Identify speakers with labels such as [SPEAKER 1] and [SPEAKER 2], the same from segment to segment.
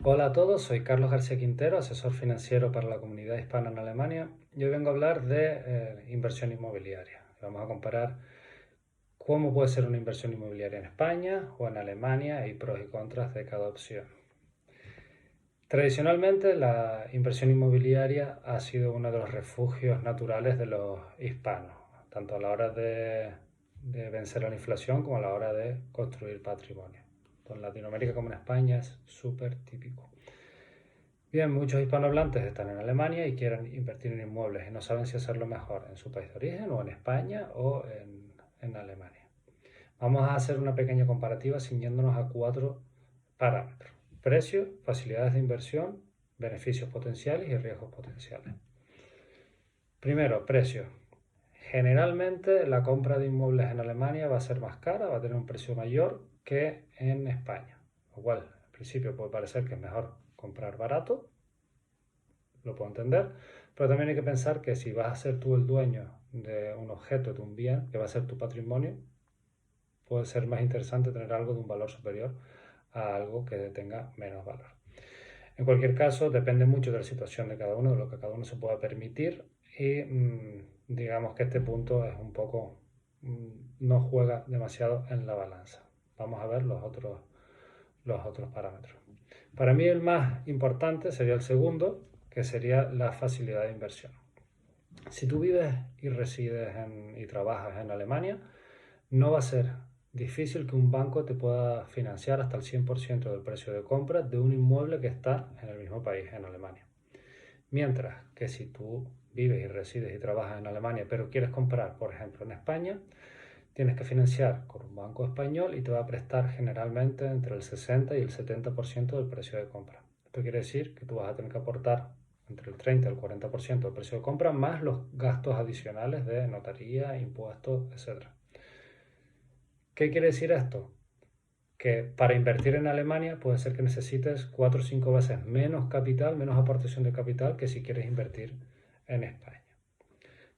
[SPEAKER 1] Hola a todos, soy Carlos García Quintero, asesor financiero para la comunidad hispana en Alemania y hoy vengo a hablar de inversión inmobiliaria. Vamos a comparar cómo puede ser una inversión inmobiliaria en España o en Alemania y pros y contras de cada opción. Tradicionalmente, la inversión inmobiliaria ha sido uno de los refugios naturales de los hispanos, tanto a la hora de vencer a la inflación como a la hora de construir patrimonio. Tanto en Latinoamérica como en España es súper típico. Bien, muchos hispanohablantes están en Alemania y quieren invertir en inmuebles y no saben si hacerlo mejor en su país de origen o en España o en Alemania. Vamos a hacer una pequeña comparativa ciñéndonos a 4 parámetros: precio, facilidades de inversión, beneficios potenciales y riesgos potenciales. Primero, precio. Generalmente la compra de inmuebles en Alemania va a ser más cara, va a tener un precio mayor que en España, lo cual al principio puede parecer que es mejor comprar barato, lo puedo entender, pero también hay que pensar que si vas a ser tú el dueño de un objeto, de un bien, que va a ser tu patrimonio, puede ser más interesante tener algo de un valor superior a algo que tenga menos valor. En cualquier caso, depende mucho de la situación de cada uno, de lo que cada uno se pueda permitir y digamos que este punto es un poco, no juega demasiado en la balanza. Vamos a ver los otros parámetros. Para mí el más importante sería el segundo, que sería la facilidad de inversión. Si tú vives y resides y trabajas en Alemania, no va a ser difícil que un banco te pueda financiar hasta el 100% del precio de compra de un inmueble que está en el mismo país, en Alemania. Mientras que si tú vives y resides y trabajas en Alemania, pero quieres comprar, por ejemplo, en España, tienes que financiar con un banco español y te va a prestar generalmente entre el 60 y el 70% del precio de compra. Esto quiere decir que tú vas a tener que aportar entre el 30 y el 40% del precio de compra más los gastos adicionales de notaría, impuestos, etcétera. ¿Qué quiere decir esto? Que para invertir en Alemania puede ser que necesites 4 o 5 veces menos capital, menos aportación de capital que si quieres invertir en España.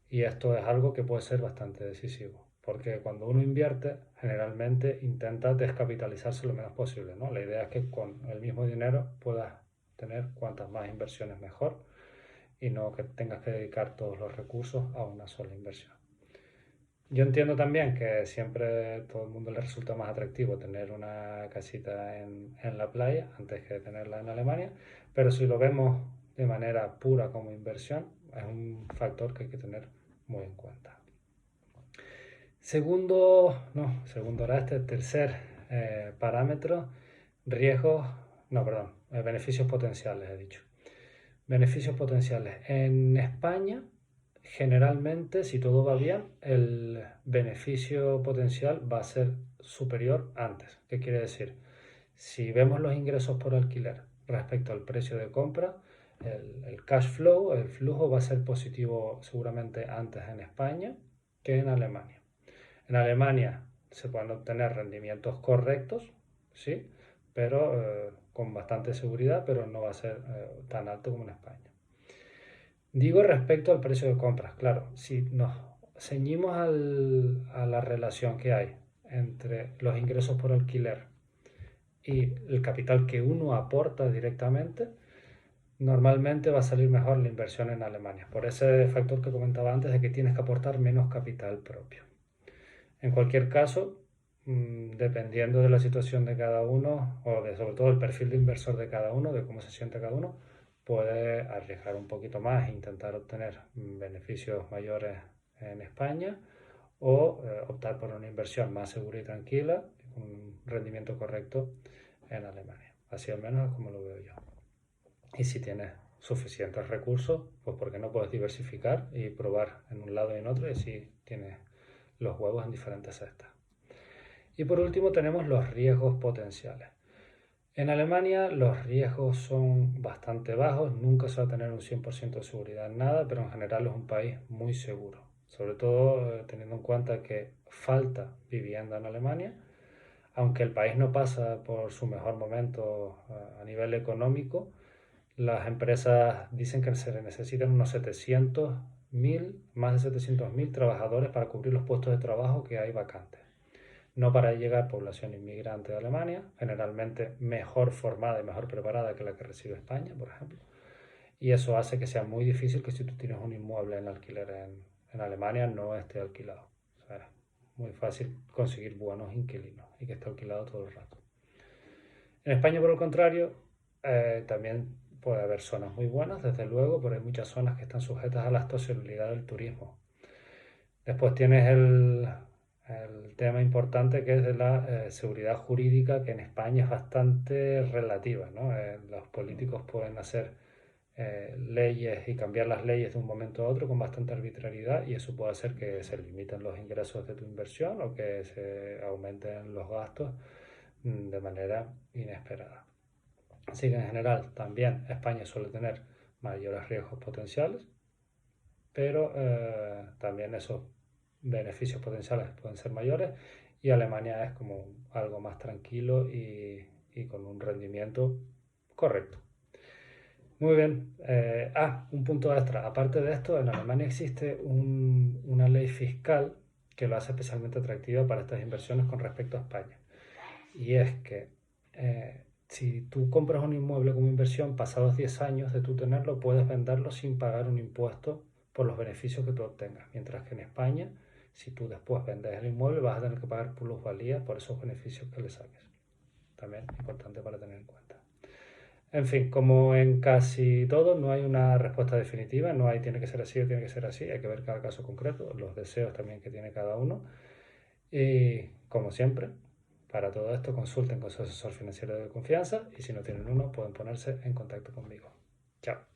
[SPEAKER 1] Y esto es algo que puede ser bastante decisivo, porque cuando uno invierte, generalmente intenta descapitalizarse lo menos posible, ¿no? La idea es que con el mismo dinero puedas tener cuantas más inversiones mejor y no que tengas que dedicar todos los recursos a una sola inversión. Yo entiendo también que siempre a todo el mundo le resulta más atractivo tener una casita en la playa antes que tenerla en Alemania, pero si lo vemos de manera pura como inversión, es un factor que hay que tener muy en cuenta. Segundo era este, tercer parámetro, riesgos, no, perdón, beneficios potenciales he dicho. Beneficios potenciales. En España, generalmente, si todo va bien, el beneficio potencial va a ser superior antes. ¿Qué quiere decir? Si vemos los ingresos por alquiler respecto al precio de compra, el cash flow, el flujo va a ser positivo seguramente antes en España que en Alemania. En Alemania se pueden obtener rendimientos correctos, ¿sí? Pero con bastante seguridad, pero no va a ser tan alto como en España. Digo respecto al precio de compras, claro, si nos ceñimos a la relación que hay entre los ingresos por alquiler y el capital que uno aporta directamente, normalmente va a salir mejor la inversión en Alemania, por ese factor que comentaba antes de que tienes que aportar menos capital propio. En cualquier caso, dependiendo de la situación de cada uno, o de sobre todo el perfil de inversor de cada uno, de cómo se siente cada uno, puede arriesgar un poquito más e intentar obtener beneficios mayores en España o optar por una inversión más segura y tranquila, con un rendimiento correcto en Alemania. Así al menos es como lo veo yo. Y si tienes suficientes recursos, pues porque no puedes diversificar y probar en un lado y en otro, y así tienes los huevos en diferentes cestas. Y por último tenemos los riesgos potenciales. En Alemania los riesgos son bastante bajos, nunca se va a tener un 100% de seguridad en nada, pero en general es un país muy seguro, sobre todo teniendo en cuenta que falta vivienda en Alemania, aunque el país no pasa por su mejor momento a nivel económico. Las empresas dicen que se necesitan unos 700.000, más de 700.000 trabajadores para cubrir los puestos de trabajo que hay vacantes. No para de llegar población inmigrante de Alemania, generalmente mejor formada y mejor preparada que la que recibe España, por ejemplo. Y eso hace que sea muy difícil que si tú tienes un inmueble en alquiler en Alemania no esté alquilado. O sea, es muy fácil conseguir buenos inquilinos y que esté alquilado todo el rato. En España, por el contrario, también puede haber zonas muy buenas, desde luego, pero hay muchas zonas que están sujetas a la estacionalidad del turismo. Después tienes el tema importante que es de la seguridad jurídica, que en España es bastante relativa, ¿no? Los políticos pueden hacer leyes y cambiar las leyes de un momento a otro con bastante arbitrariedad y eso puede hacer que se limiten los ingresos de tu inversión o que se aumenten los gastos de manera inesperada. Así que en general también España suele tener mayores riesgos potenciales, pero también esos beneficios potenciales pueden ser mayores y Alemania es como algo más tranquilo y con un rendimiento correcto. Muy bien. Un punto extra. Aparte de esto, en Alemania existe una ley fiscal que lo hace especialmente atractiva para estas inversiones con respecto a España. Y es que si tú compras un inmueble como inversión, pasados 10 años de tú tenerlo, puedes venderlo sin pagar un impuesto por los beneficios que tú obtengas. Mientras que en España, si tú después vendes el inmueble, vas a tener que pagar plusvalía por esos beneficios que le saques. También importante para tener en cuenta. En fin, como en casi todo, no hay una respuesta definitiva, no hay tiene que ser así o tiene que ser así, hay que ver cada caso concreto, los deseos también que tiene cada uno. Y como siempre, para todo esto consulten con su asesor financiero de confianza y si no tienen uno, pueden ponerse en contacto conmigo. Chao.